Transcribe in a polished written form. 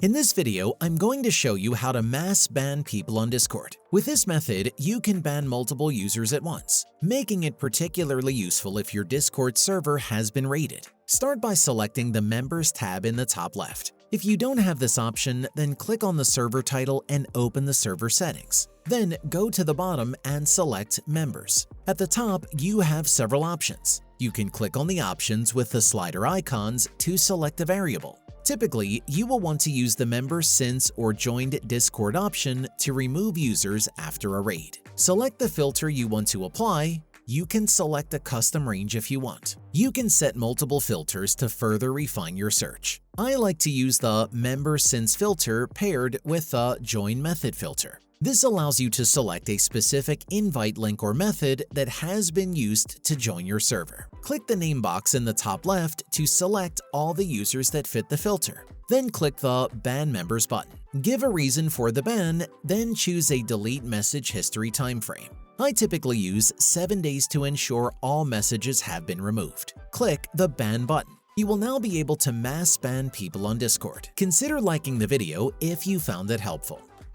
In this video, I'm going to show you how to mass ban people on Discord. With this method, you can ban multiple users at once, making it particularly useful if your Discord server has been raided. Start by selecting the Members tab in the top left. If you don't have this option, then click on the server title and open the server settings. Then go to the bottom and select Members. At the top, you have several options. You can click on the options with the slider icons to select a variable. Typically, you will want to use the Member Since or Joined Discord option to remove users after a raid. Select the filter you want to apply. You can select a custom range if you want. You can set multiple filters to further refine your search. I like to use the Member Since filter paired with the Join Method filter. This allows you to select a specific invite link or method that has been used to join your server. Click the name box in the top left to select all the users that fit the filter. Then click the Ban Members button. Give a reason for the ban, then choose a delete message history timeframe. I typically use 7 days to ensure all messages have been removed. Click the Ban button. You will now be able to mass ban people on Discord. Consider liking the video if you found it helpful.